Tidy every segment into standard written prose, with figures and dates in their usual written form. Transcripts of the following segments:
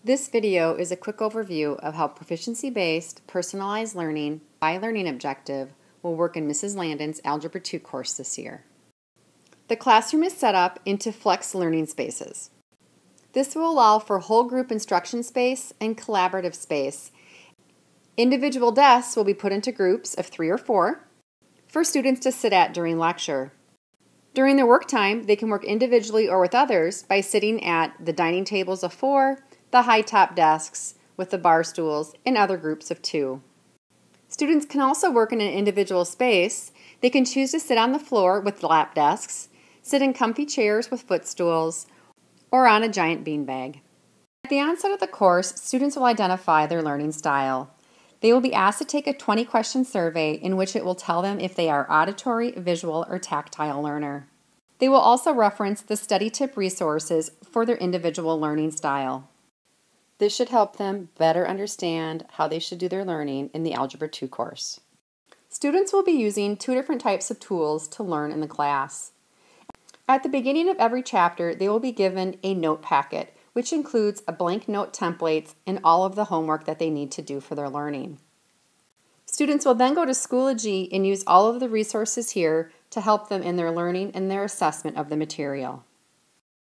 This video is a quick overview of how proficiency-based, personalized learning by learning objective will work in Mrs. Landon's Algebra 2 course this year. The classroom is set up into flex learning spaces. This will allow for whole group instruction space and collaborative space. Individual desks will be put into groups of 3 or 4 for students to sit at during lecture. During their work time, they can work individually or with others by sitting at the dining tables of 4, the high-top desks with the bar stools, and other groups of 2. Students can also work in an individual space. They can choose to sit on the floor with lap desks, sit in comfy chairs with footstools, or on a giant beanbag. At the onset of the course, students will identify their learning style. They will be asked to take a 20-question survey in which it will tell them if they are auditory, visual, or tactile learner. They will also reference the study tip resources for their individual learning style. This should help them better understand how they should do their learning in the Algebra 2 course. Students will be using 2 different types of tools to learn in the class. At the beginning of every chapter, they will be given a note packet, which includes a blank note templates and all of the homework that they need to do for their learning. Students will then go to Schoology and use all of the resources here to help them in their learning and their assessment of the material.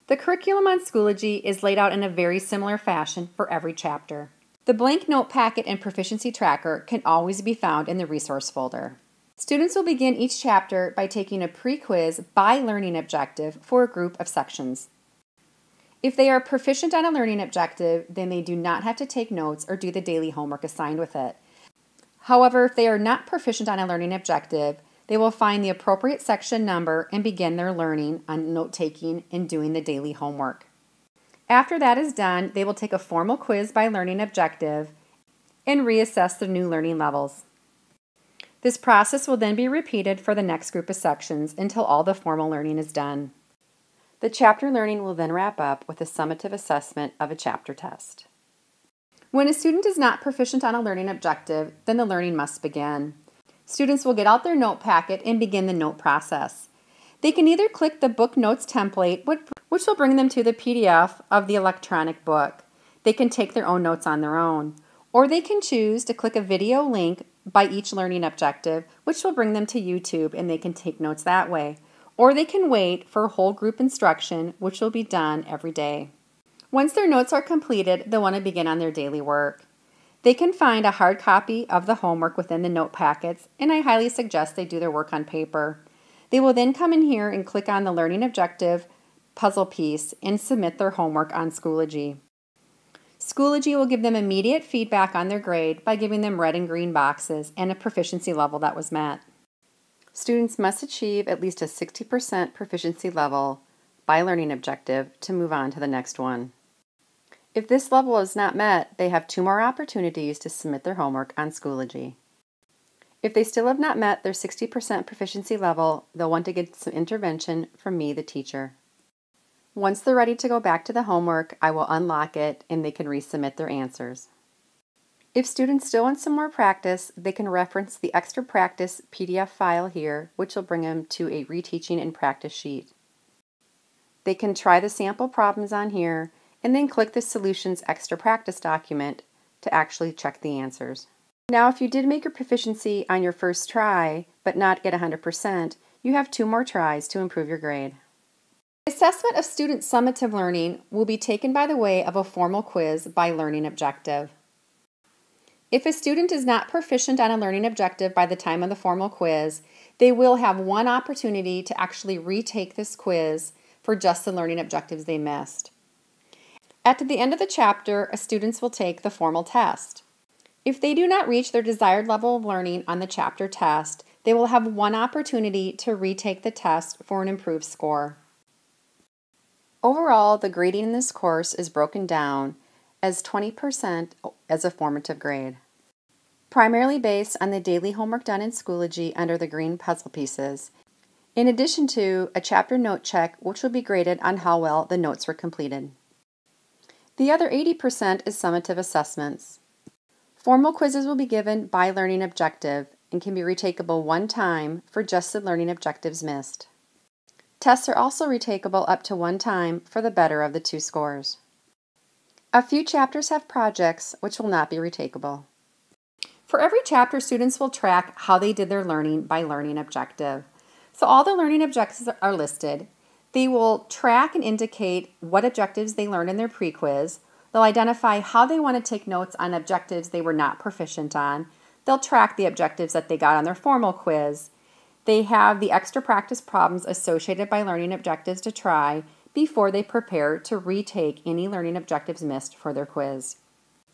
The curriculum on Schoology is laid out in a very similar fashion for every chapter. The blank note packet and proficiency tracker can always be found in the resource folder. Students will begin each chapter by taking a pre-quiz by learning objective for a group of sections. If they are proficient on a learning objective, then they do not have to take notes or do the daily homework assigned with it. However, if they are not proficient on a learning objective, they will find the appropriate section number and begin their learning on note-taking and doing the daily homework. After that is done, they will take a formal quiz by learning objective and reassess their new learning levels. This process will then be repeated for the next group of sections until all the formal learning is done. The chapter learning will then wrap up with a summative assessment of a chapter test. When a student is not proficient on a learning objective, then the learning must begin. Students will get out their note packet and begin the note process. They can either click the book notes template, which will bring them to the PDF of the electronic book. They can take their own notes on their own. Or they can choose to click a video link by each learning objective, which will bring them to YouTube and they can take notes that way. Or they can wait for whole group instruction, which will be done every day. Once their notes are completed, they'll want to begin on their daily work. They can find a hard copy of the homework within the note packets, and I highly suggest they do their work on paper. They will then come in here and click on the learning objective puzzle piece and submit their homework on Schoology. Schoology will give them immediate feedback on their grade by giving them red and green boxes and a proficiency level that was met. Students must achieve at least a 60% proficiency level by learning objective to move on to the next one. If this level is not met, they have 2 more opportunities to submit their homework on Schoology. If they still have not met their 60% proficiency level, they'll want to get some intervention from me, the teacher. Once they're ready to go back to the homework, I will unlock it and they can resubmit their answers. If students still want some more practice, they can reference the extra practice PDF file here, which will bring them to a reteaching and practice sheet. They can try the sample problems on here and then click the solutions extra practice document to actually check the answers. Now, if you did make your proficiency on your first try but not get 100%, you have 2 more tries to improve your grade. The assessment of student summative learning will be taken by the way of a formal quiz by learning objective. If a student is not proficient on a learning objective by the time of the formal quiz, they will have 1 opportunity to actually retake this quiz for just the learning objectives they missed. At the end of the chapter, students will take the formal test. If they do not reach their desired level of learning on the chapter test, they will have 1 opportunity to retake the test for an improved score. Overall, the grading in this course is broken down as 20% as a formative grade, primarily based on the daily homework done in Schoology under the green puzzle pieces, in addition to a chapter note check which will be graded on how well the notes were completed. The other 80% is summative assessments. Formal quizzes will be given by learning objective and can be retakeable 1 time for just the learning objectives missed. Tests are also retakeable up to 1 time for the better of the 2 scores. A few chapters have projects which will not be retakeable. For every chapter, students will track how they did their learning by learning objective. So all the learning objectives are listed. They will track and indicate what objectives they learned in their pre-quiz. They'll identify how they want to take notes on objectives they were not proficient on. They'll track the objectives that they got on their formal quiz. They have the extra practice problems associated by learning objectives to try before they prepare to retake any learning objectives missed for their quiz.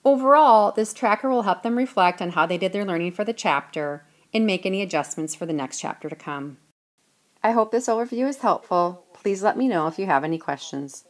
Overall, this tracker will help them reflect on how they did their learning for the chapter and make any adjustments for the next chapter to come. I hope this overview is helpful. Please let me know if you have any questions.